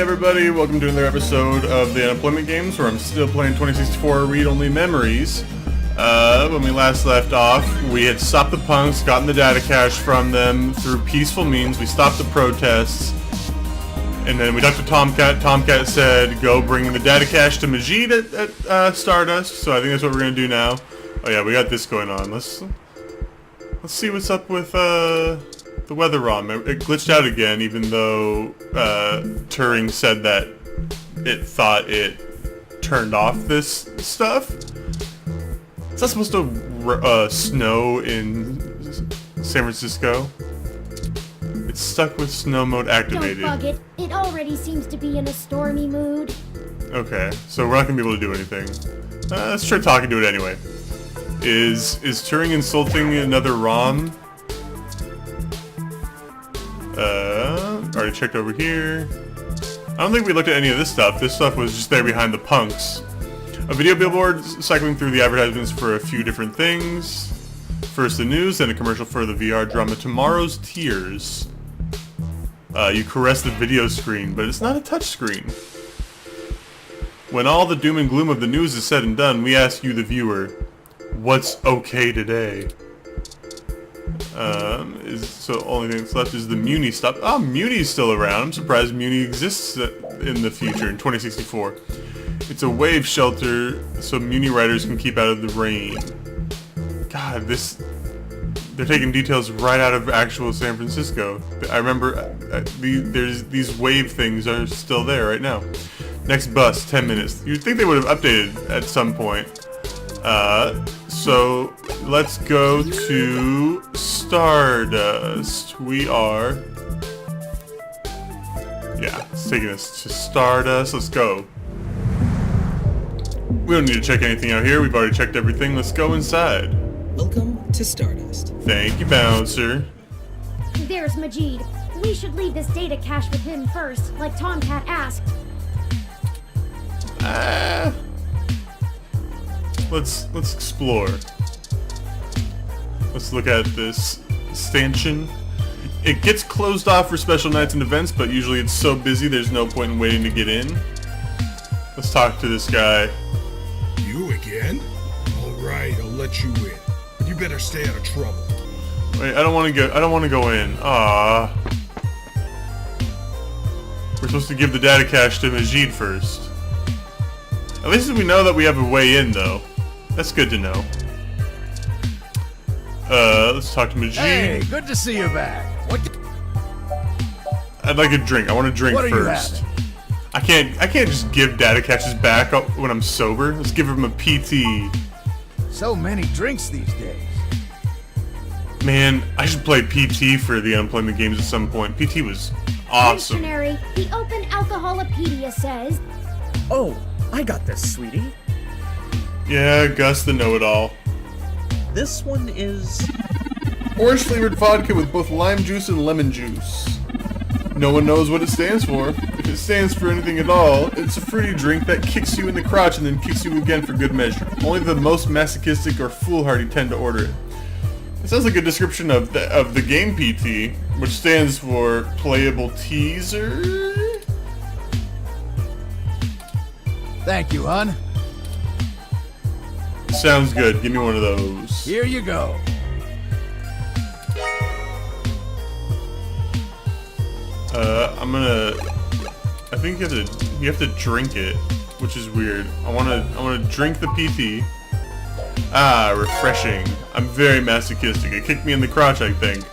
everybody, welcome to another episode of the Unemployment Games, where I'm still playing 2064 read-only memories. When we last left off, we had stopped the punks, gotten the data cache from them through peaceful means. We stopped the protests, and then we talked to Tomcat. Tomcat said, go bring the data cache to Majid at Stardust, so I think that's what we're going to do now. Oh yeah, we got this going on. Let's see what's up with the weather ROM. It glitched out again, even though Turing said that it thought it turned off this stuff. It's not supposed to snow in San Francisco. It's stuck with snow mode activated. Don't bug it. It already seems to be in a stormy mood. Okay, so we're not gonna be able to do anything. Let's try talking to it anyway. Is Turing insulting another ROM? Already checked over here. I don't think we looked at any of this stuff. This stuff was just there behind the punks. A video billboard cycling through the advertisements for a few different things. First the news, then a commercial for the VR drama Tomorrow's Tears. You caress the video screen, but it's not a touch screen. When all the doom and gloom of the news is said and done, we ask you, the viewer, what's okay today? So only thing that's left is the Muni stop. Oh, Muni's still around. I'm surprised Muni exists in the future, in 2064. It's a wave shelter so Muni riders can keep out of the rain. God, they're taking details right out of actual San Francisco. I remember these wave things are still there right now. Next bus, 10 minutes. You'd think they would have updated at some point. So let's go to Stardust. It's taking us to Stardust. Let's go. We don't need to check anything out here. We've already checked everything. Let's go inside. Welcome to Stardust. Thank you, Bouncer. There's Majid. We should leave this data cache with him first, like Tomcat asked. Let's explore. Let's look at this stanchion. It gets closed off for special nights and events, but usually it's so busy there's no point in waiting to get in. Let's talk to this guy. You again? Alright, I'll let you in. But you better stay out of trouble. Wait, I don't want to go in. Ah. We're supposed to give the data cache to Majid first. At least we know that we have a way in, though. That's good to know. Let's talk to Majid. Hey, good to see you back. I'd like a drink. I want a drink first. I can't just give data caches back when I'm sober. Let's give him a PT. So many drinks these days. Man, I should play PT for the Unemployment Games at some point. PT was awesome. Dictionary, the Open Alcoholopedia says. Oh, I got this, sweetie. Yeah, Gus the know-it-all. This one is... Orange flavored vodka with both lime juice and lemon juice. No one knows what it stands for. If it stands for anything at all, it's a fruity drink that kicks you in the crotch and then kicks you again for good measure. Only the most masochistic or foolhardy tend to order it. It sounds like a description of the game PT, which stands for Playable Teaser? Thank you, hon. Sounds good. Give me one of those. Here you go. I think you have to drink it, which is weird. I wanna drink the PT. Ah, refreshing. I'm very masochistic. It kicked me in the crotch, I think.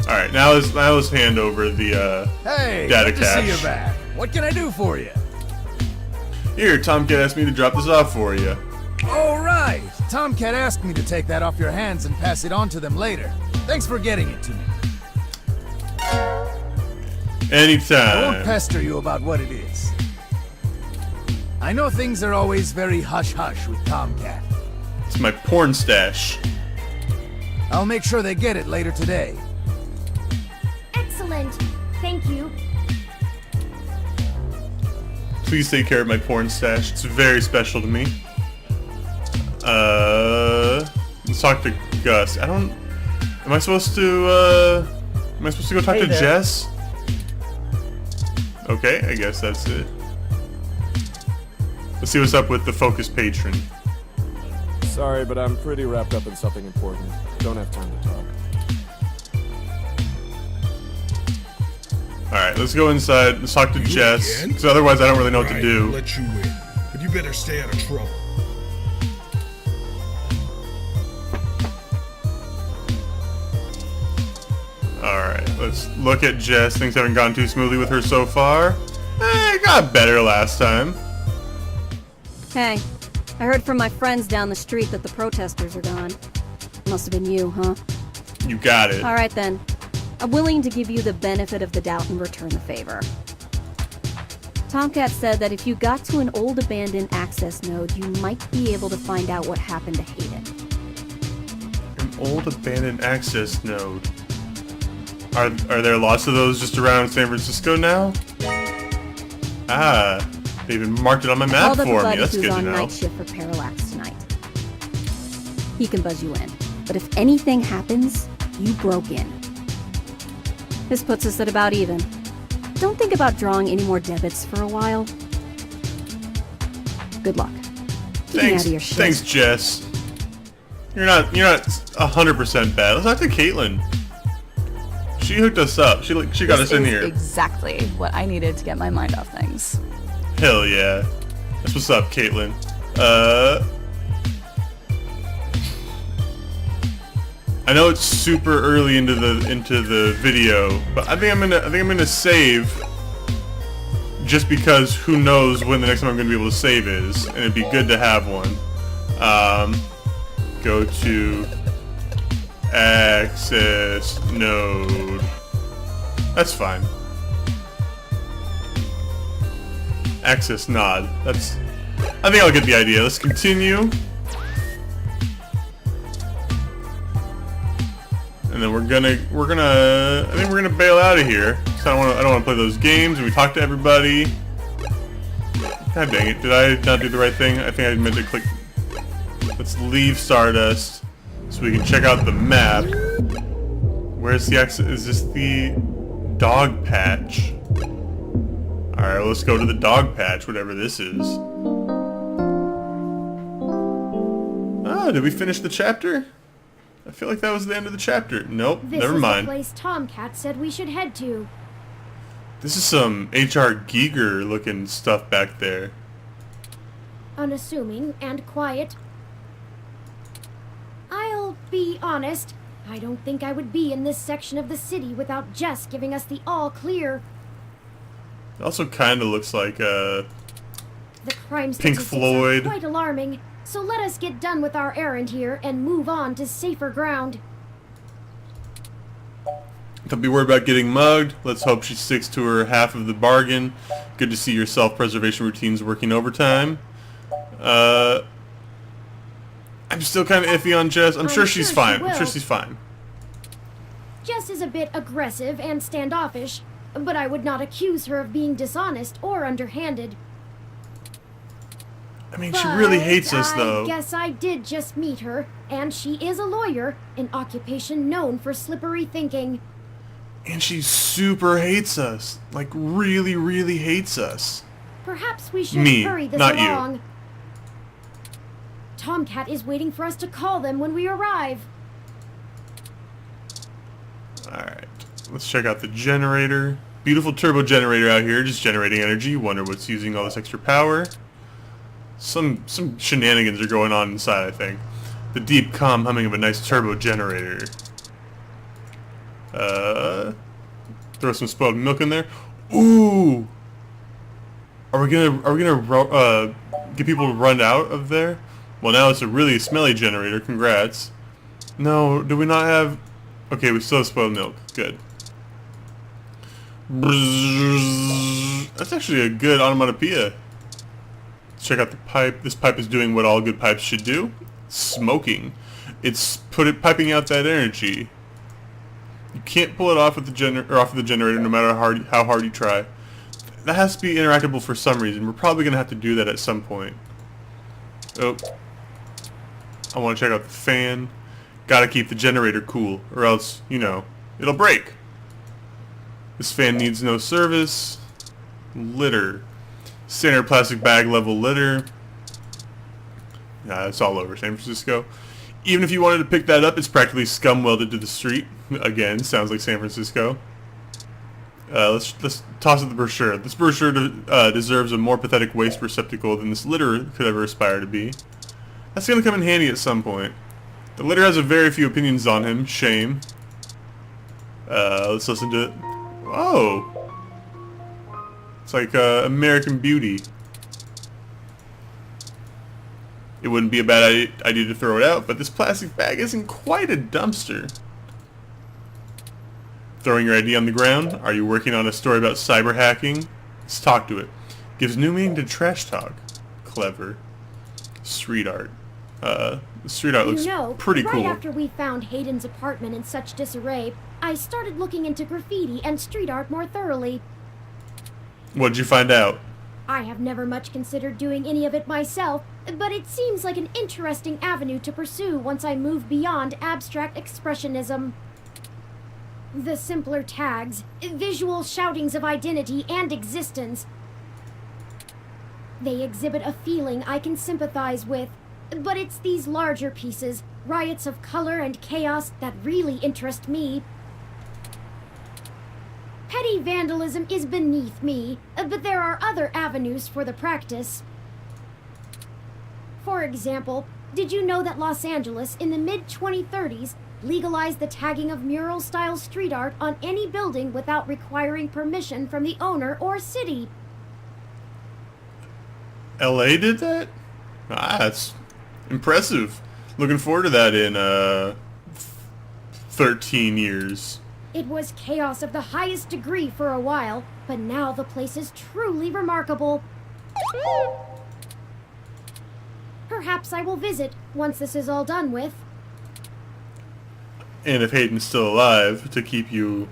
All right, now let's hand over the Hey, data good cache. to see you back. What can I do for you? Here, Tomcat asked me to drop this off for you. Oh, right. Tomcat asked me to take that off your hands and pass it on to them later. Thanks for getting it to me. I won't Anytime. pester you about what it is. I know things are always very hush-hush with Tomcat. It's my porn stash. I'll make sure they get it later today. Excellent. Thank you. Please take care of my porn stash. It's very special to me. Let's talk to Gus. Am I supposed to go talk to there. Jess? Okay, I guess that's it. Let's see what's up with the focus patron. Sorry, but I'm pretty wrapped up in something important. Don't have time to talk. Alright, let's go inside. Let's talk to You Jess. again? Because otherwise I don't really know what to Right, do. I'll let you in, but you better stay out of trouble. Alright, let's look at Jess. Things haven't gone too smoothly with her so far. It got better last time. Hey, I heard from my friends down the street that the protesters are gone. Must have been you, huh? You got it. Alright then. I'm willing to give you the benefit of the doubt and return the favor. Tomcat said that if you got to an old abandoned access node, you might be able to find out what happened to Hayden. An old abandoned access node. Are there lots of those just around San Francisco now? Ah, they even marked it on my map Called up a for me. buddy That's who's good to on know. night shift for Parallax tonight. He can buzz you in. But if anything happens, you broke in. This puts us at about even. Don't think about drawing any more debits for a while. Good luck. Keep me out of your shit. Thanks, Jess. You're not 100% bad. Let's talk to Caitlin. She hooked us up. She got us in This here. is exactly what I needed to get my mind off things. Hell yeah. That's what's up, Caitlin. I know it's super early into the video, but I think I'm gonna save just because who knows when the next time I'm gonna be able to save is, and it'd be good to have one. Go to access node. That's fine. Access nod. I think I'll get the idea. Let's continue. And then I think we're gonna bail out of here. So I don't wanna play those games. We talked to everybody. God dang it, did I not do the right thing? I think I meant to click. Let's leave Stardust so we can check out the map. Where's the exit? Is this the dog patch? Alright, let's go to the dog patch, whatever this is. Oh, did we finish the chapter? I feel like that was the end of the chapter. Nope, This never is mind. the place Tomcat said we should head to. This is some H.R. Giger looking stuff back there. Unassuming and quiet. I'll be honest, I don't think I would be in this section of the city without Jess giving us the all clear. It also kind of looks like The crime Pink statistics Floyd. are quite alarming, so let us get done with our errand here and move on to safer ground. Don't be worried about getting mugged. Let's hope she sticks to her half of the bargain. Good to see your self-preservation routines working overtime. I'm still kind of iffy on Jess. I'm sure she's sure she fine. I'm will. sure she's fine. Jess is a bit aggressive and standoffish, but I would not accuse her of being dishonest or underhanded. I mean, she really hates us, I though. guess I did just meet her, and she is a lawyer, an occupation known for slippery thinking. And she super hates us. Like, really, really hates us. Perhaps we should Me, hurry this not you. along. Tomcat is waiting for us to call them when we arrive. Alright, let's check out the generator. Beautiful turbo generator out here, just generating energy. Wonder what's using all this extra power. Some shenanigans are going on inside, I think. The deep, calm humming of a nice turbo generator. Throw some spoiled milk in there. Ooh! Are we gonna get people to run out of there? Well, now it's a really smelly generator. Congrats. No, do we not have... Okay, we still have spoiled milk. Good. That's actually a good onomatopoeia. Let's check out the pipe. This pipe is doing what all good pipes should do. Smoking. It's piping out that energy. You can't pull it off with the generator no matter how hard you try. That has to be interactable for some reason. We're probably gonna have to do that at some point. Oh. I want to check out the fan. Gotta keep the generator cool, or else, you know, it'll break. This fan needs no service. Litter. Standard plastic bag level litter. It's all over San Francisco. Even if you wanted to pick that up, it's practically scum welded to the street. Again, sounds like San Francisco. Let's toss it the brochure. This brochure deserves a more pathetic waste receptacle than this litter could ever aspire to be. That's going to come in handy at some point. The litter has a very few opinions on him. Shame. Let's listen to it. Whoa! It's like American Beauty. It wouldn't be a bad idea to throw it out, but this plastic bag isn't quite a dumpster. Throwing your ID on the ground? Are you working on a story about cyber hacking? Let's talk to it. Gives new meaning to trash talk. Clever. Street art. Street art looks pretty cool. Right after we found Hayden's apartment in such disarray, I started looking into graffiti and street art more thoroughly. What'd you find out? I have never much considered doing any of it myself, but it seems like an interesting avenue to pursue once I move beyond abstract expressionism. The simpler tags, visual shoutings of identity and existence. They exhibit a feeling I can sympathize with, but it's these larger pieces, riots of color and chaos, that really interest me. Petty vandalism is beneath me, but there are other avenues for the practice. For example, did you know that Los Angeles in the mid-2030s legalized the tagging of mural-style street art on any building without requiring permission from the owner or city? LA did that? That's impressive. Looking forward to that in 13 years. It was chaos of the highest degree for a while, but now the place is truly remarkable. Perhaps I will visit once this is all done with. And if Hayden's still alive, to keep you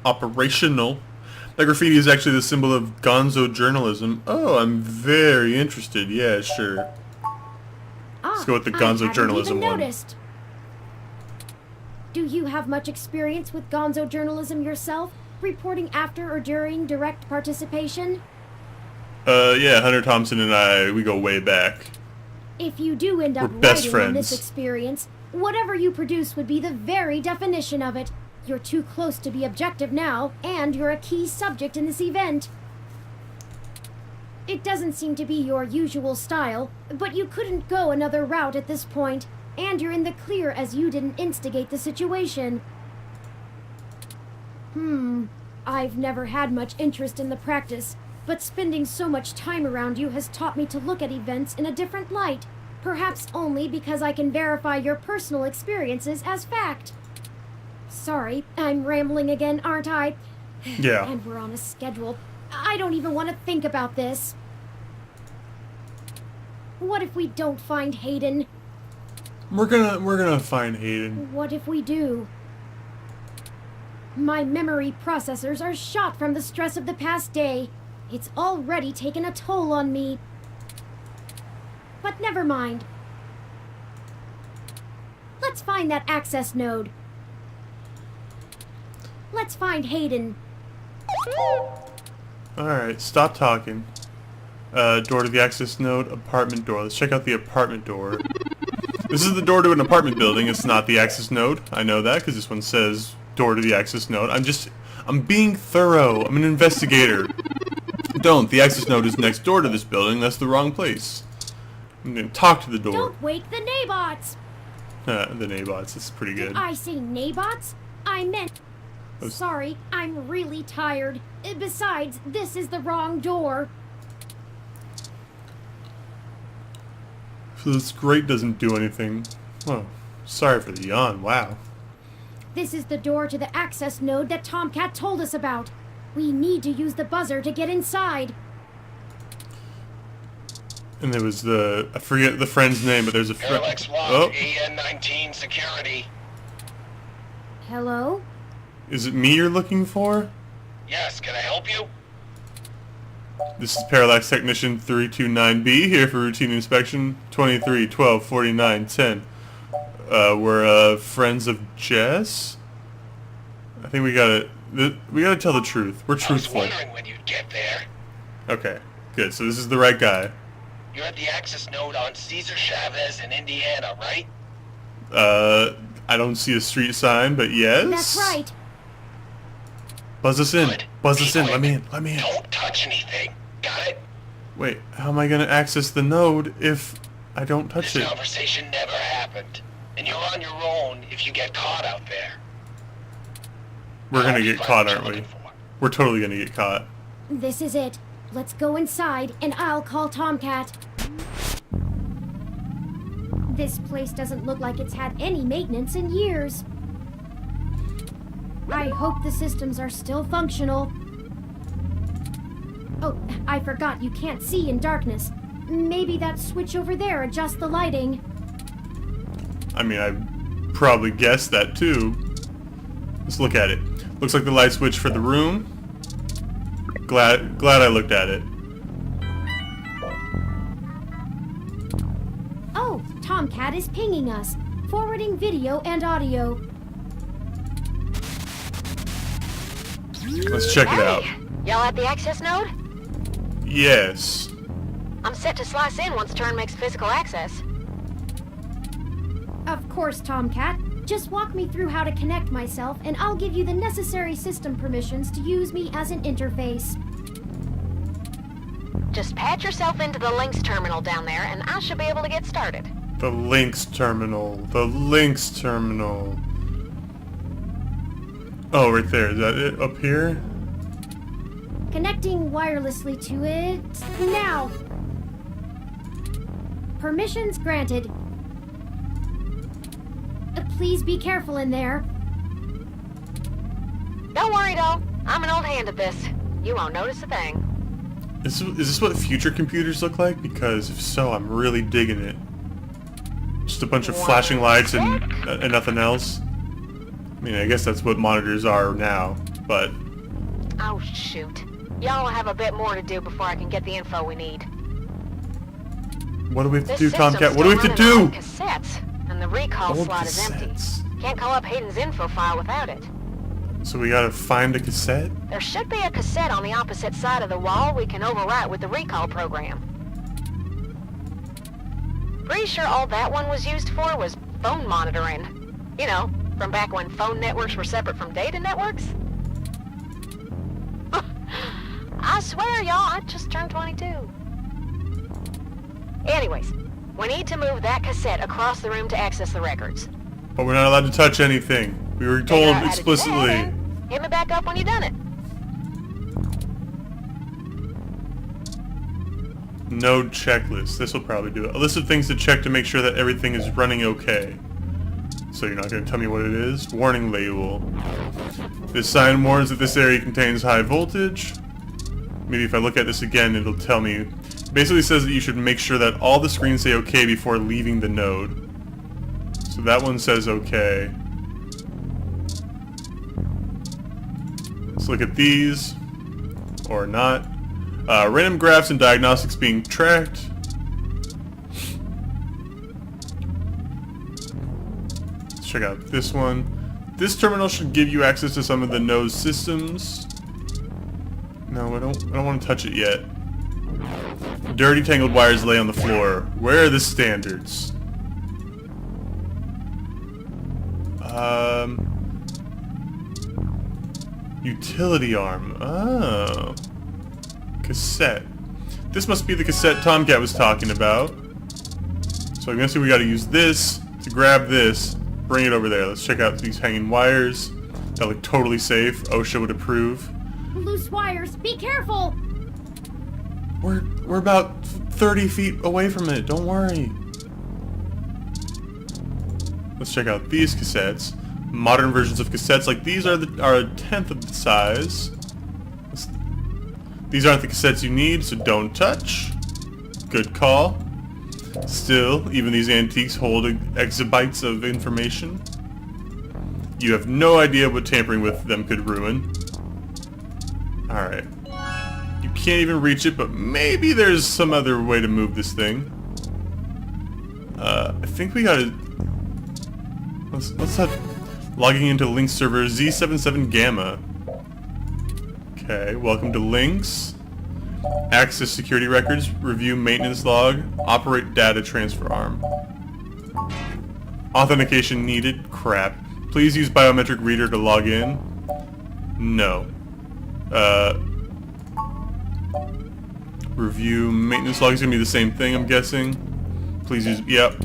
operational. That graffiti is actually the symbol of gonzo journalism. Oh, I'm very interested. Yeah, sure. Let's go with the gonzo journalism one. Noticed. Do you have much experience with gonzo journalism yourself? Reporting after or during direct participation? Yeah, Hunter Thompson and I, we go way back. If you do end up We're best writing on this friends. experience, whatever you produce would be the very definition of it. You're too close to be objective now, and you're a key subject in this event. It doesn't seem to be your usual style, but you couldn't go another route at this point, and you're in the clear as you didn't instigate the situation. I've never had much interest in the practice, but spending so much time around you has taught me to look at events in a different light, perhaps only because I can verify your personal experiences as fact. Sorry, I'm rambling again, aren't I? Yeah. And we're on a schedule. I don't even want to think about this. What if we don't find Hayden? We're gonna find Hayden. What if we do? My memory processors are shot from the stress of the past day. It's already taken a toll on me. But never mind. Let's find that access node. Let's find Hayden. Alright, stop talking. Door to the access node, apartment door. Let's check out the apartment door. This is the door to an apartment building. It's not the access node. I know that because this one says door to the access node. I'm being thorough. I'm an investigator. Don't. The access node is next door to this building. That's the wrong place. I'm going to talk to the door. Don't wake the nabots! The nabots. It's pretty good. Did I say nabots? I meant... Oh. Sorry, I'm really tired. Besides, this is the wrong door. So this grate doesn't do anything. Oh, sorry for the yawn. Wow. This is the door to the access node that Tomcat told us about. We need to use the buzzer to get inside. And there was I forget the friend's name, but there's a friend. Parallax Lock, Oh, AN-19 security. Hello? is it me you're looking for? Yes, can I help you? This is Parallax Technician 329B here for routine inspection 23 12 49 10. We're friends of Jess. I think we gotta tell the truth. We're I was truthful. wondering when you'd get there. Okay, good. So this is the right guy. You're at the access node on Cesar Chavez in Indiana, right? I don't see a street sign, but yes. That's right. Buzz us in. Good. Buzz us in. Quick. Let me in. Let me in. Don't touch anything. Got it? Wait, how am I gonna access the node if I don't touch This it? conversation never happened. And you're on your own if you get caught out there. We're gonna I'll get find caught, what aren't you're we? looking for. We're totally gonna get caught. This is it. Let's go inside, and I'll call Tomcat. This place doesn't look like it's had any maintenance in years. I hope the systems are still functional. Oh, I forgot you can't see in darkness. Maybe that switch over there adjusts the lighting. I mean, I probably guessed that too. Let's look at it. Looks like the light switch for the room. Glad I looked at it. Oh, Tomcat is pinging us, forwarding video and audio. Let's check it out. Y'all at the access node? Yes. I'm set to slice in once Turn makes physical access. Of course, Tomcat. Just walk me through how to connect myself, and I'll give you the necessary system permissions to use me as an interface. Just patch yourself into the links terminal down there, and I should be able to get started. The links terminal. The links terminal. Oh, right there. Is that it? Up here? Connecting wirelessly to it now. Permissions granted. Please be careful in there. Don't worry, doll. I'm an old hand at this. You won't notice a thing. Is this what future computers look like? Because if so, I'm really digging it. Just a bunch of flashing lights and nothing else. I mean, I guess that's what monitors are now, but... Oh, shoot. Y'all will have a bit more to do before I can get the info we need. What do we have to This do, system's Tomcat? What do we have to still running do? on cassettes, and the recall Old slot is empty. cassettes. Can't call up Hayden's info file without it. So we gotta find a cassette? There should be a cassette on the opposite side of the wall we can overwrite with the recall program. Pretty sure all that one was used for was phone monitoring. You know, from back when phone networks were separate from data networks. I swear, y'all, I just turned 22. Anyways, we need to move that cassette across the room to access the records. But we're not allowed to touch anything. We were Figure told out how to do that, explicitly. and hit me back up when you've done it. Node checklist. This will probably do it. A list of things to check to make sure that everything is running okay. So you're not going to tell me what it is? Warning label. This sign warns that this area contains high voltage. Maybe if I look at this again, it'll tell me. It basically says that you should make sure that all the screens say okay before leaving the node. So that one says okay. Let's look at these. Or not. Random graphs and diagnostics being tracked. Let's check out this one. This terminal should give you access to some of the node systems. No, I don't want to touch it yet. Dirty tangled wires lay on the floor. Where are the standards? Utility arm. Oh. Cassette. This must be the cassette Tomcat was talking about. So I'm guessing we gotta use this to grab this, bring it over there. Let's check out these hanging wires. That look totally safe. OSHA would approve. Loose wires. Be careful. We're about 30 feet away from it. Don't worry. Let's check out these cassettes. Modern versions of cassettes like these are a tenth of the size. These aren't the cassettes you need, so don't touch. Good call. Still, even these antiques hold exabytes of information. You have no idea what tampering with them could ruin. Alright. You can't even reach it, but maybe there's some other way to move this thing. I think we gotta... Let's have... Logging into Lynx server Z77 Gamma. Okay, welcome to Lynx. Access security records. Review maintenance log. Operate data transfer arm. Authentication needed. Crap. Please use biometric reader to log in. No. Review maintenance log is gonna be the same thing, I'm guessing. Please use. Yep.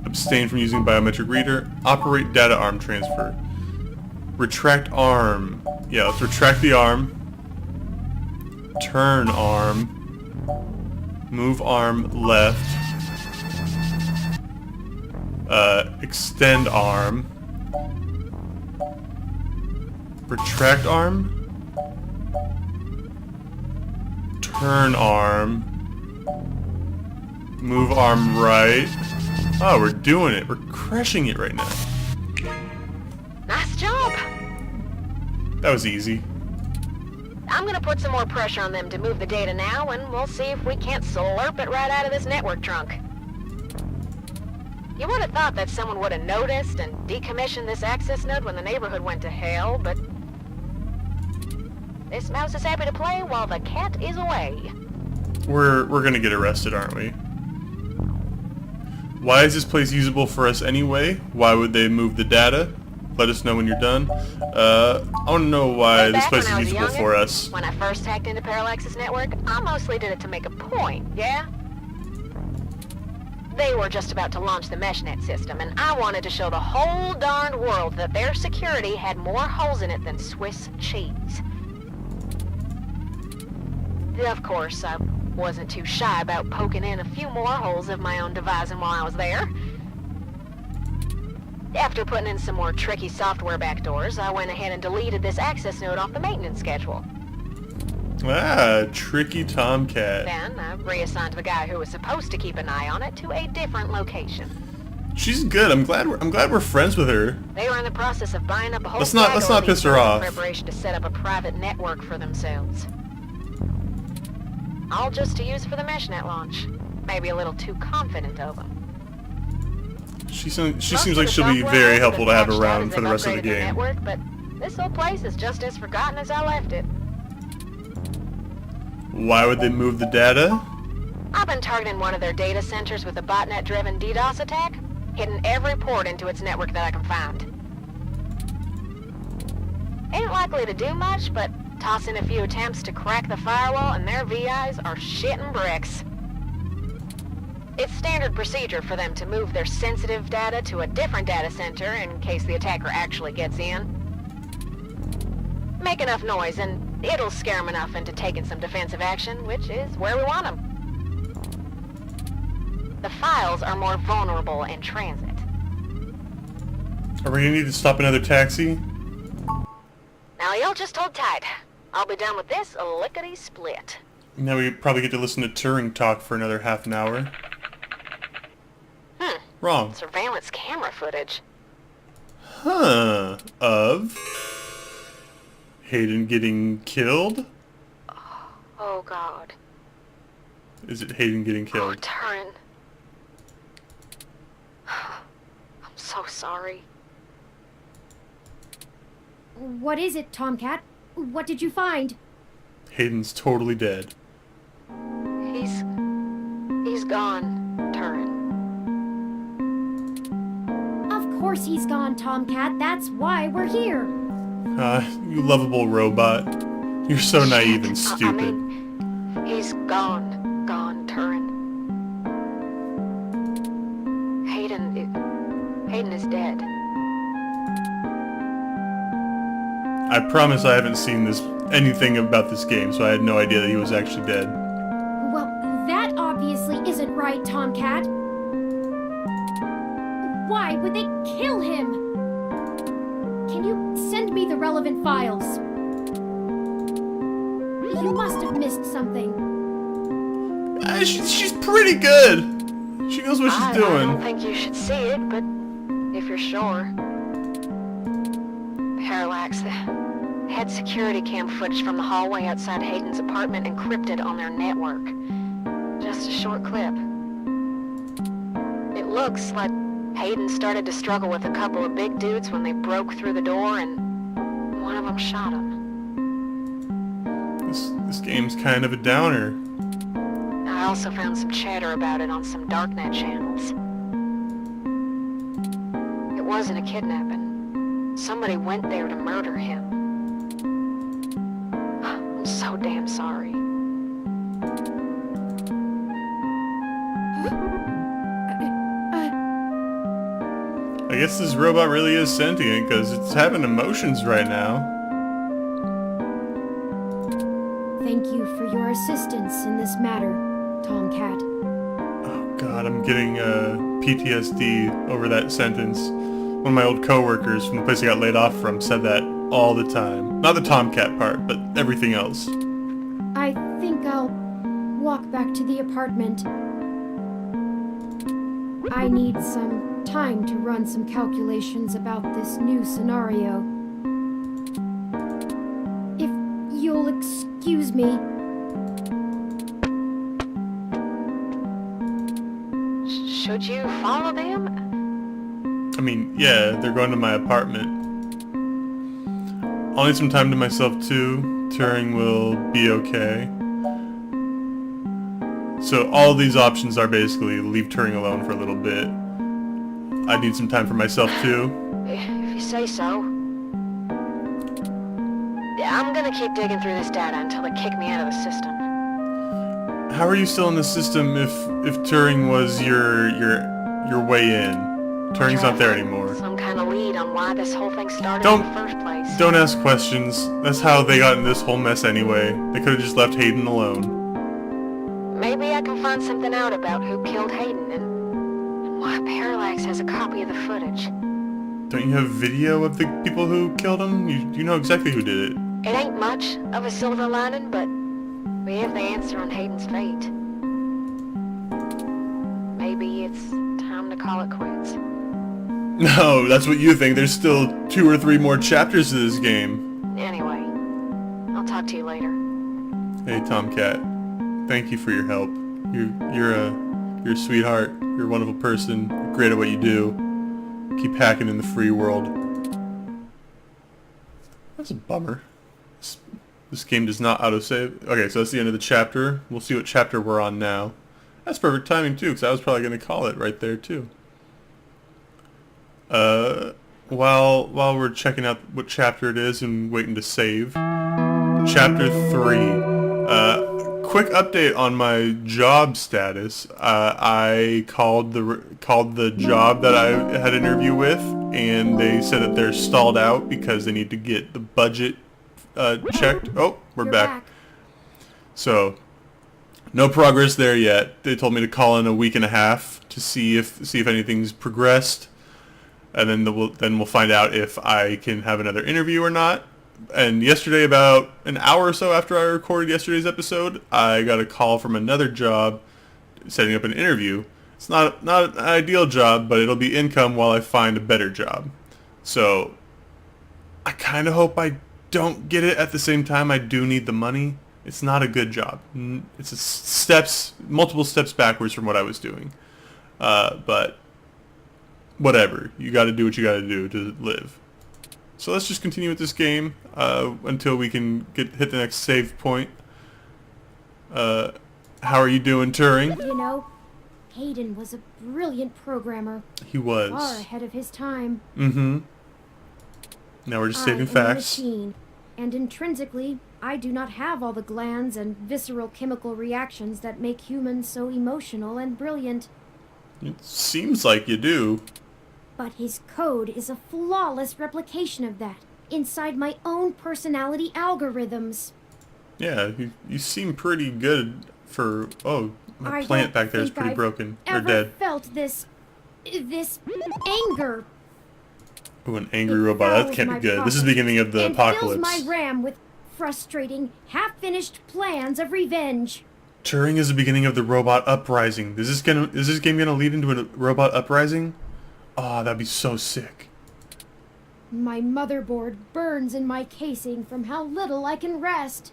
Abstain from using biometric reader. Operate data arm transfer. Retract arm. Yeah, let's retract the arm. Turn arm. Move arm left. Extend arm. Retract arm. Turn arm. Move arm right. Oh, we're doing it. We're crushing it right now. Nice job. That was easy. I'm gonna put some more pressure on them to move the data now, and we'll see if we can't slurp it right out of this network trunk. You would have thought that someone would have noticed and decommissioned this access node when the neighborhood went to hell, but this mouse is happy to play while the cat is away. We're gonna get arrested, aren't we? Why is this place usable for us anyway? Why would they move the data? Let us know when you're done. I want to know why this place is usable for us. When I first hacked into Parallax's network, I mostly did it to make a point, yeah? They were just about to launch the meshnet system, and I wanted to show the whole darned world that their security had more holes in it than Swiss cheese. Of course, I wasn't too shy about poking in a few more holes of my own devising while I was there. After putting in some more tricky software backdoors, I went ahead and deleted this access node off the maintenance schedule. Ah, tricky Tomcat. Then I reassigned the guy who was supposed to keep an eye on it to a different location. She's good. I'm glad we're friends with her. They were in the process of buying up a whole Let's not piss her off. in preparation to set up a private network for themselves. All just to use for the meshnet launch. Maybe a little too confident of them. She seems like she'll be very helpful to have around for the rest of the game. Network, but this whole place is just as forgotten as I left it. Why would they move the data? I've been targeting one of their data centers with a botnet-driven DDoS attack, hitting every port into its network that I can find. Ain't likely to do much, but toss in a few attempts to crack the firewall and their VIs are shitting bricks. It's standard procedure for them to move their sensitive data to a different data center in case the attacker actually gets in. Make enough noise and it'll scare them enough into taking some defensive action, which is where we want them. The files are more vulnerable in transit. Are we gonna need to stop another taxi? Now y'all just hold tight. I'll be done with this lickety-split. Now we probably get to listen to Turing talk for another half an hour. Wrong. Surveillance camera footage. Huh. Of Hayden getting killed? Oh, God. Is it Hayden getting Oh, killed? Turing. I'm so sorry. What is it, Tomcat? What did you find? Hayden's totally dead. He's gone, Turing. Of course he's gone, Tomcat. That's why we're here. You lovable robot. You're so naive and I stupid. mean, he's gone, Turing. Hayden is dead. I promise I haven't seen anything about this game, so I had no idea that he was actually dead. Well, that obviously isn't right, Tomcat. Why would they kill him? Can you send me the relevant files? You must have missed something. She's pretty good. She knows what she's I doing. don't think you should see it, but if you're sure. Parallax, the head security cam footage from the hallway outside Hayden's apartment encrypted on their network. Just a short clip. It looks like Hayden started to struggle with a couple of big dudes when they broke through the door and one of them shot him. This game's kind of a downer. I also found some chatter about it on some darknet channels. It wasn't a kidnapping. Somebody went there to murder him. I'm so damn sorry. I guess this robot really is sentient because it's having emotions right now. Thank you for your assistance in this matter, Tomcat. Oh god, I'm getting PTSD over that sentence. One of my old coworkers from the place I got laid off from said that all the time. Not the Tomcat part, but everything else. I think I'll walk back to the apartment. I need some time to run some calculations about this new scenario. If you'll excuse me. Should you follow them? I mean, yeah, they're going to my apartment. I'll need some time to myself too. Turing will be okay. So all of these options are basically leave Turing alone for a little bit. I need some time for myself too. If you say so. I'm gonna keep digging through this data until they kick me out of the system. How are you still in the system if Turing was your way in? Turing's not there anymore. Some kind of lead on why this whole thing started Don't- in the first place. Don't ask questions. That's how they got in this whole mess anyway. They could have just left Hayden alone. Maybe I can find something out about who killed Hayden and why Parallax has a copy of the footage. Don't you have video of the people who killed him? You know exactly who did it. It ain't much of a silver lining, but we have the answer on Hayden's fate. Maybe it's time to call it quits. No, that's what you think. There's still 2 or 3 more chapters to this game. Anyway, I'll talk to you later. Hey, Tomcat. Thank you for your help. You're a sweetheart. You're a wonderful person. You're great at what you do. Keep hacking in the free world. That's a bummer. This game does not autosave. Okay, so that's the end of the chapter. We'll see what chapter we're on now. That's perfect timing too, because I was probably going to call it right there too. While we're checking out what chapter it is and waiting to save, chapter 3. Quick update on my job status. I called the job that I had an interview with, and they said that they're stalled out because they need to get the budget checked. Oh, we're You're back. So, no progress there yet. They told me to call in a week and a half to see if anything's progressed, and then we'll find out if I can have another interview or not. And yesterday, about an hour or so after I recorded yesterday's episode, I got a call from another job setting up an interview. It's not an ideal job, but it'll be income while I find a better job. So I kind of hope I don't get it at the same time. I do need the money. It's not a good job. It's multiple steps backwards from what I was doing. But whatever. You got to do what you got to do to live. So let's just continue with this game until we can hit the next save point. How are you doing, Turing? You know, Hayden was a brilliant programmer. He was. Far ahead of his time. Mm-hmm. Now we're just saving facts. I am a machine, and intrinsically, I do not have all the glands and visceral chemical reactions that make humans so emotional and brilliant. It seems like you do. But his code is a flawless replication of that, inside my own personality algorithms. Yeah, you seem pretty good for... Oh, my I plant don't back there is think pretty I've broken. Or ever dead. felt this anger. Ooh, an angry It robot. That fouls can't be my good. This is the pockets beginning of the and apocalypse. fills my RAM with frustrating, half-finished plans of revenge. Turing is the beginning of the robot uprising. Is this game gonna lead into a robot uprising? Oh, that'd be so sick. My motherboard burns in my casing from how little I can rest.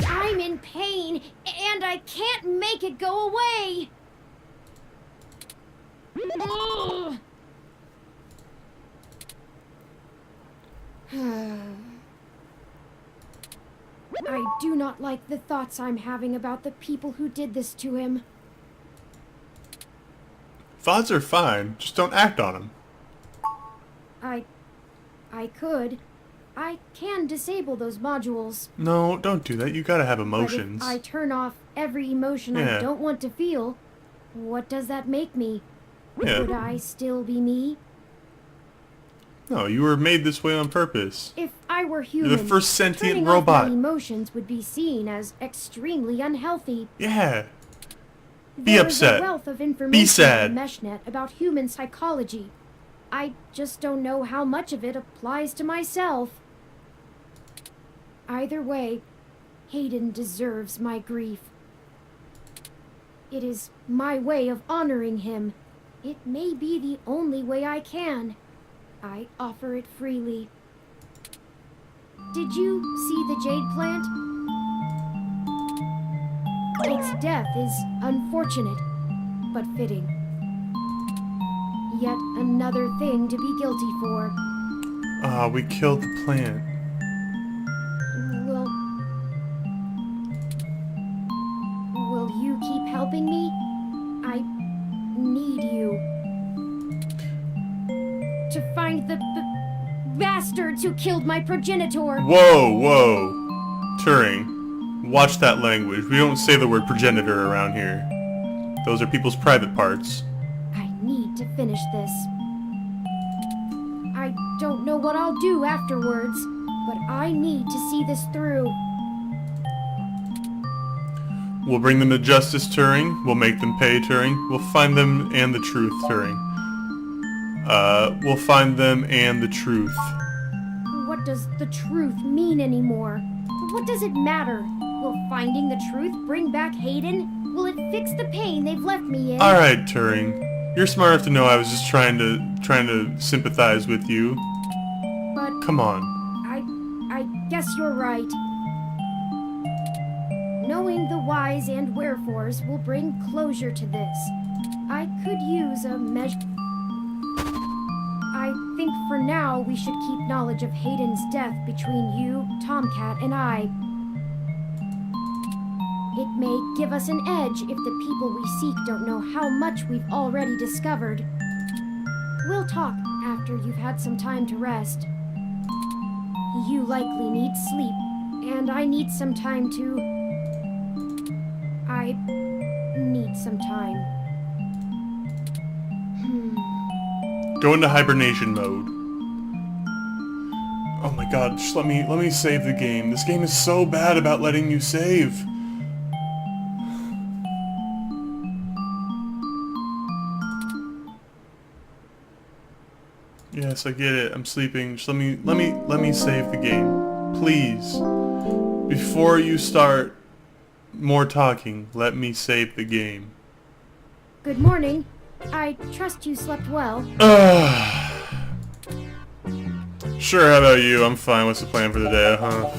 I'm in pain, and I can't make it go away. Ugh. I do not like the thoughts I'm having about the people who did this to him. Thoughts are fine, just don't act on them. I could. I can disable those modules. No, don't do that. You gotta have But emotions. if I turn off every emotion Yeah. I don't want to feel, what does that make me? Yeah. Would I still be me? No, you were made this way on purpose. If I were You're human, the first sentient turning robot. off my emotions would be seen as extremely unhealthy. Yeah. Be There upset. is a wealth of information Be sad. on the MeshNet about human psychology. I just don't know how much of it applies to myself. Either way, Hayden deserves my grief. It is my way of honoring him. It may be the only way I can. I offer it freely. Did you see the jade plant? Its death is unfortunate, but fitting. Yet another thing to be guilty for. Ah, we killed the plant. Will you keep helping me? I need you. To find the bastards who killed my progenitor. Whoa, whoa. Turing, watch that language. We don't say the word progenitor around here. Those are people's private parts. I need to finish this. I don't know what I'll do afterwards, but I need to see this through. We'll bring them to justice, Turing. We'll make them pay, Turing. We'll find them and the truth, Turing. We'll find them and the truth. What does the truth mean anymore? What does it matter? Will finding the truth bring back Hayden? Will it fix the pain they've left me in? Alright, Turing. You're smart enough to know I was just trying to sympathize with you. But Come on. I guess you're right. Knowing the whys and wherefores will bring closure to this. I could use a measure. I think for now we should keep knowledge of Hayden's death between you, Tomcat, and I. It may give us an edge if the people we seek don't know how much we've already discovered. We'll talk after you've had some time to rest. You likely need sleep, and I need some time to... I need some time. Go into hibernation mode. Oh my god, just let me save the game. This game is so bad about letting you save. Yes, I get it. I'm sleeping. Just let me save the game. Please. Before you start more talking, let me save the game. Good morning. I trust you slept well. Sure, how about you? I'm fine. What's the plan for the day, huh?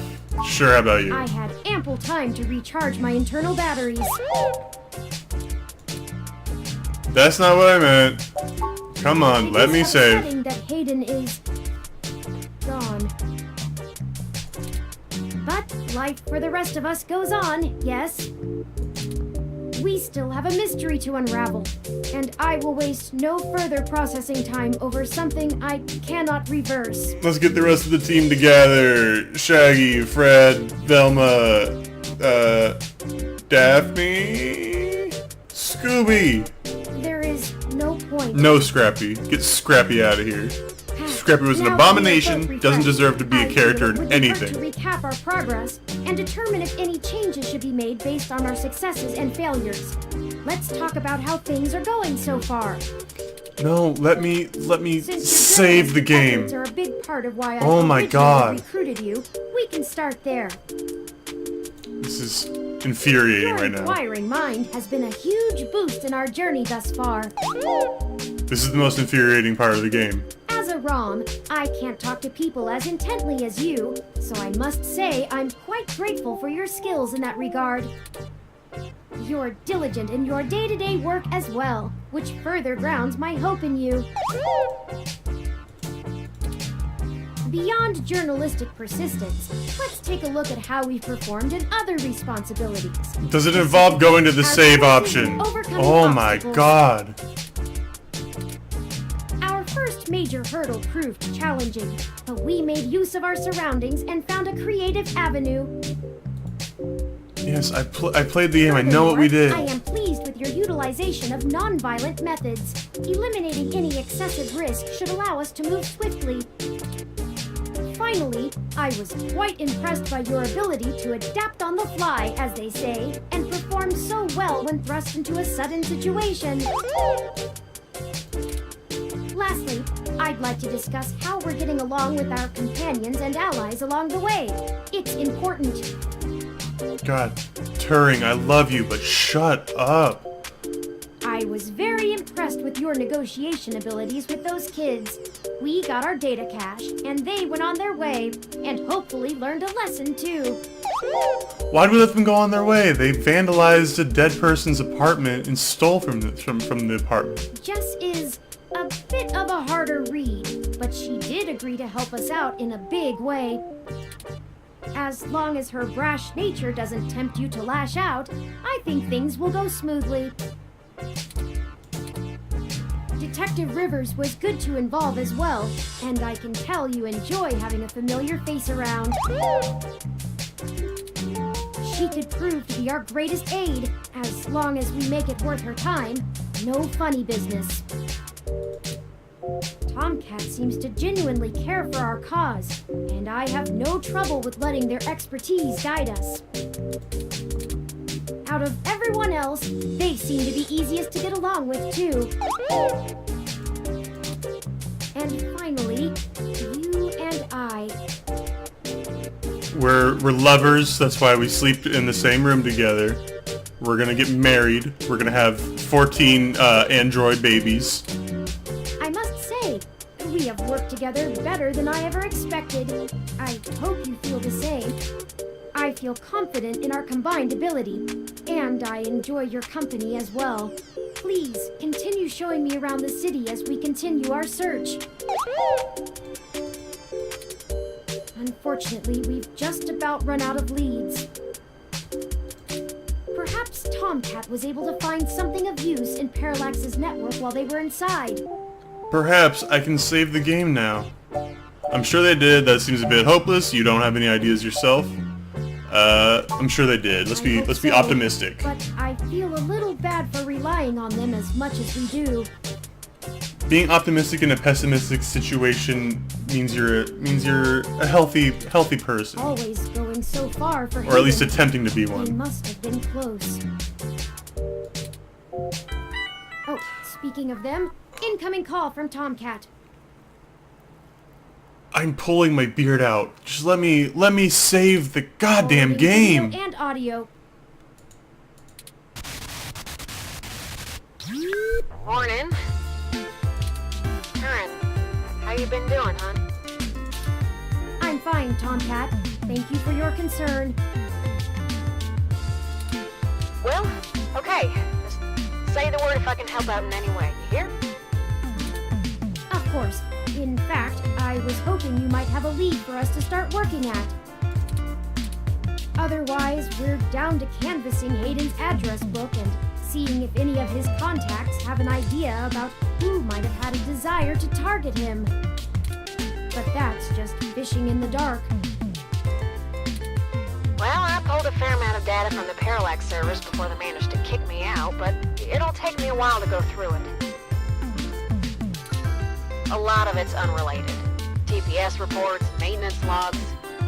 Sure, how about you? I had ample time to recharge my internal batteries. That's not what I meant. Come on, let me save. It is upsetting that Hayden is gone. But life for the rest of us goes on, yes? We still have a mystery to unravel, and I will waste no further processing time over something I cannot reverse. Let's get the rest of the team together. Shaggy, Fred, Velma, Daphne, Scooby. There is no point. No Scrappy. Get Scrappy out of here. Scrappy was an Now abomination, we are both doesn't refreshed. deserve to be a I feel character it in would be anything. hard to recap our progress and determine if any changes should be made based on our successes and failures. Let's talk about how things are going so far. No, let me Since your save the game. efforts are a big part of why I Oh my originally God. recruited you. We can start there. This is infuriating Your right now. inquiring mind has been a huge boost in our journey thus far. This is the most infuriating part of the game. As a ROM, I can't talk to people as intently as you, so I must say I'm quite grateful for your skills in that regard. You're diligent in your day-to-day work as well, which further grounds my hope in you. Beyond journalistic persistence, let's take a look at how we've performed in other responsibilities. Does it involve going to the save option? Oh my god. Our first major hurdle proved challenging, but we made use of our surroundings and found a creative avenue. Yes, I played the game. I know what we did. I am pleased with your utilization of non-violent methods. Eliminating any excessive risk should allow us to move swiftly. Finally, I was quite impressed by your ability to adapt on the fly, as they say, and perform so well when thrust into a sudden situation. Lastly, I'd like to discuss how we're getting along with our companions and allies along the way. It's important. God, Turing, I love you, but shut up. I was very impressed with your negotiation abilities with those kids. We got our data cache, and they went on their way, and hopefully learned a lesson too. Why'd we let them go on their way? They vandalized a dead person's apartment and stole from the apartment. Jess is a bit of a harder read, but she did agree to help us out in a big way. As long as her brash nature doesn't tempt you to lash out, I think things will go smoothly. Detective Rivers was good to involve as well, and I can tell you enjoy having a familiar face around. She could prove to be our greatest aid, as long as we make it worth her time. No funny business. Tomcat seems to genuinely care for our cause, and I have no trouble with letting their expertise guide us. Out of everyone else, they seem to be easiest to get along with, too. And finally, you and I. We're lovers, that's why we sleep in the same room together. We're gonna get married. We're gonna have 14 android babies. I must say, we have worked together better than I ever expected. I hope you feel the same. I feel confident in our combined ability, and I enjoy your company as well. Please, continue showing me around the city as we continue our search. Unfortunately, we've just about run out of leads. Perhaps Tomcat was able to find something of use in Parallax's network while they were inside. Perhaps I can save the game now. I'm sure they did. That seems a bit hopeless. You don't have any ideas yourself. I'm sure they did. Let's be optimistic. But I feel a little bad for relying on them as much as we do. Being optimistic in a pessimistic situation means you're a healthy person. Always going so far for him. Or at least attempting to be They one. must have been close. Oh, speaking of them, incoming call from Tomcat. I'm pulling my beard out. Just let me save the goddamn Forwarding game. video and audio. Morning. Karen, how you been doing, hon? I'm fine, Tomcat. Thank you for your concern. Well, okay. Just say the word if I can help out in any way. You hear? Of course. In fact, I was hoping you might have a lead for us to start working at. Otherwise, we're down to canvassing Hayden's address book and seeing if any of his contacts have an idea about who might have had a desire to target him. But that's just fishing in the dark. Well, I pulled a fair amount of data from the Parallax servers before they managed to kick me out, but it'll take me a while to go through it. A lot of it's unrelated. TPS reports, maintenance logs,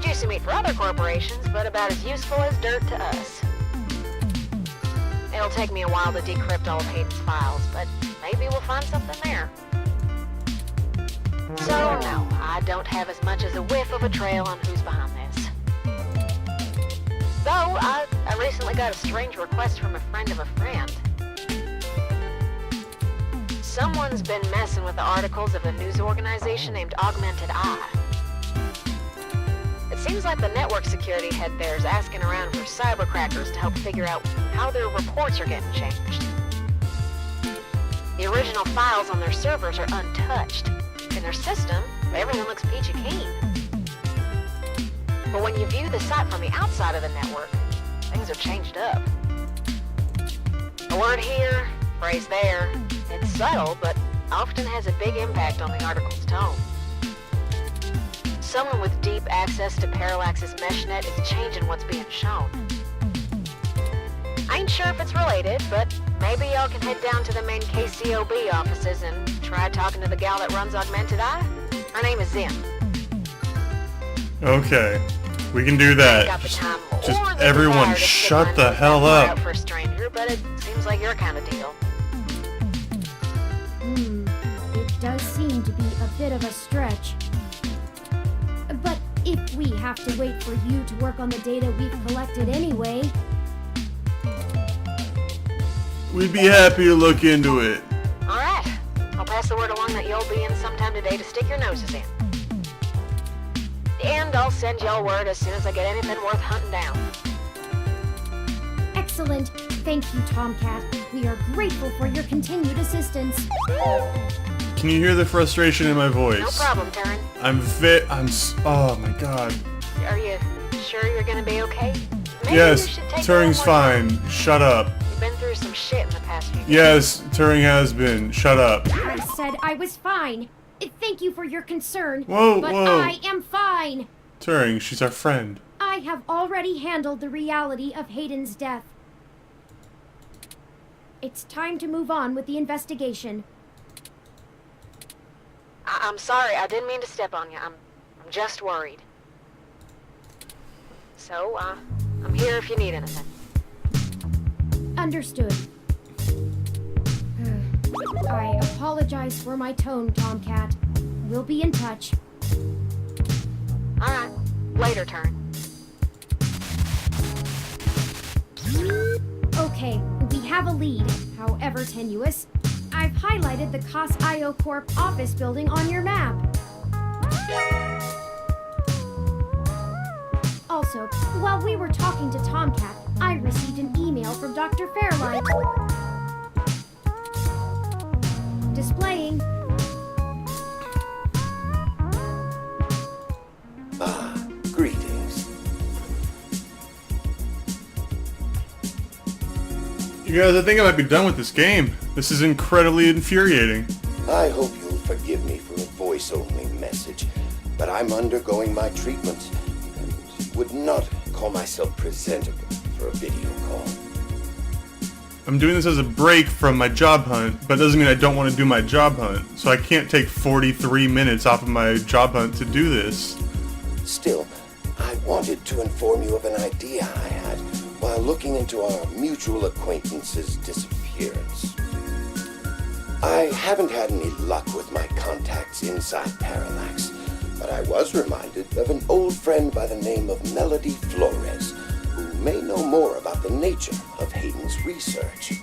juicy meat for other corporations, but about as useful as dirt to us. It'll take me a while to decrypt all of Hayden's files, but maybe we'll find something there. So, no, I don't have as much as a whiff of a trail on who's behind this. Though, I recently got a strange request from a friend of a friend. Someone's been messing with the articles of a news organization named Augmented Eye. It seems like the network security head there is asking around for cybercrackers to help figure out how their reports are getting changed. The original files on their servers are untouched, and their system everything looks peachy keen. But when you view the site from the outside of the network, things are changed up. A word here, phrase there. It's subtle, but often has a big impact on the article's tone. Someone with deep access to Parallax's meshnet is changing what's being shown. I ain't sure if it's related, but maybe y'all can head down to the main KCOB offices and try talking to the gal that runs Augmented Eye. Her name is Zim. Okay, we can do that. Got the time Just or the everyone desire to shut sit the down hell and up. out for a stranger, but it seems like your kind of deal. It does seem to be a bit of a stretch. But if we have to wait for you to work on the data we've collected anyway... We'd be happy to look into it. Alright, I'll pass the word along that you'll be in sometime today to stick your noses in. And I'll send y'all word as soon as I get anything worth hunting down. Excellent. Thank you, Tomcat. We are grateful for your continued assistance. Can you hear the frustration in my voice? No problem, Turing. Oh my god. Are you sure you're gonna be okay? Maybe Yes, you should take Turing's a little more time. fine. Shut up. You've been through some shit in the past few days. Yes, Turing has been. Shut up. I said I was fine. Thank you for your concern. Whoa, but whoa. I am fine. Turing, she's our friend. I have already handled the reality of Hayden's death. It's time to move on with the investigation. I'm sorry, I didn't mean to step on you. I'm just worried. So, I'm here if you need anything. Understood. I apologize for my tone, Tomcat. We'll be in touch. Alright, later, Turn. Okay, we have a lead, however tenuous. I've highlighted the COS-IO Corp office building on your map. Also, while we were talking to Tomcat, I received an email from Dr. Fairlight. Displaying. Greetings. You guys, I think I might be done with this game. This is incredibly infuriating. I hope you'll forgive me for a voice-only message, but I'm undergoing my treatment and would not call myself presentable for a video call. I'm doing this as a break from my job hunt, but it doesn't mean I don't want to do my job hunt. So I can't take 43 minutes off of my job hunt to do this. Still, I wanted to inform you of an idea I had while looking into our mutual acquaintance's disappearance. I haven't had any luck with my contacts inside Parallax, but I was reminded of an old friend by the name of Melody Flores, who may know more about the nature of Hayden's research.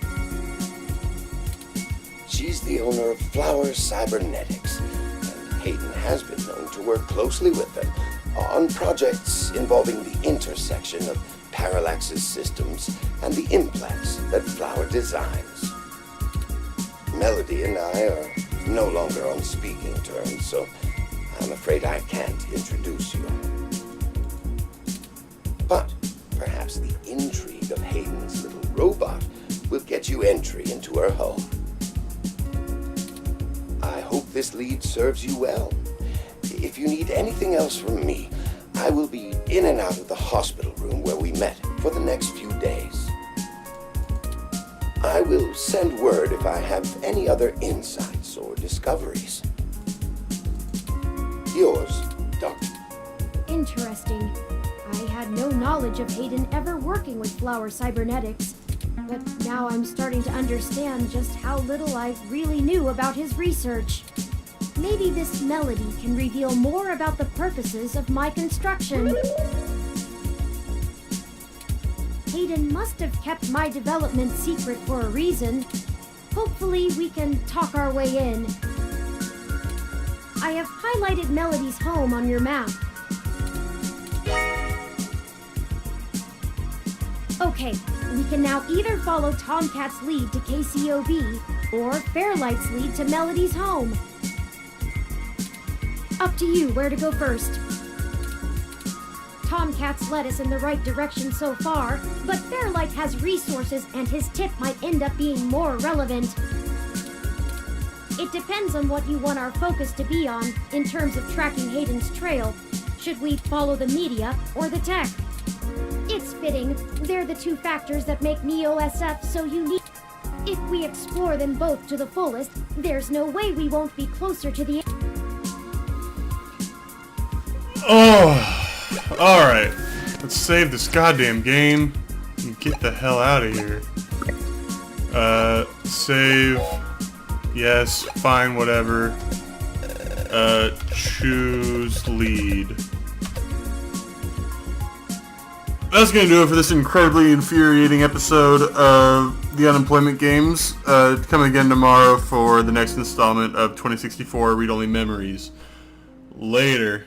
She's the owner of Flower Cybernetics, and Hayden has been known to work closely with them on projects involving the intersection of Parallax's systems and the implants that Flower designs. Melody and I are no longer on speaking terms, so I'm afraid I can't introduce you. But perhaps the intrigue of Hayden's little robot will get you entry into her home. I hope this lead serves you well. If you need anything else from me, I will be in and out of the hospital room where we met for the next few days. I will send word if I have any other insights or discoveries. Yours, Doctor. Interesting. I had no knowledge of Hayden ever working with Flower Cybernetics, but now I'm starting to understand just how little I really knew about his research. Maybe this Melody can reveal more about the purposes of my construction. Hayden must have kept my development secret for a reason. Hopefully we can talk our way in. I have highlighted Melody's home on your map. Okay, we can now either follow Tomcat's lead to KCOB, or Fairlight's lead to Melody's home. Up to you where to go first. Tomcat's led us in the right direction so far, but Fairlight has resources and his tip might end up being more relevant. It depends on what you want our focus to be on in terms of tracking Hayden's trail. Should we follow the media or the tech? It's fitting. They're the two factors that make Neo-SF so unique. If we explore them both to the fullest, there's no way we won't be closer to the... Oh, alright. Let's save this goddamn game and get the hell out of here. Save. Yes, fine, whatever. Choose lead. That's gonna do it for this incredibly infuriating episode of the Unemployment Games. Come again tomorrow for the next installment of 2064 Read Only Memories. Later.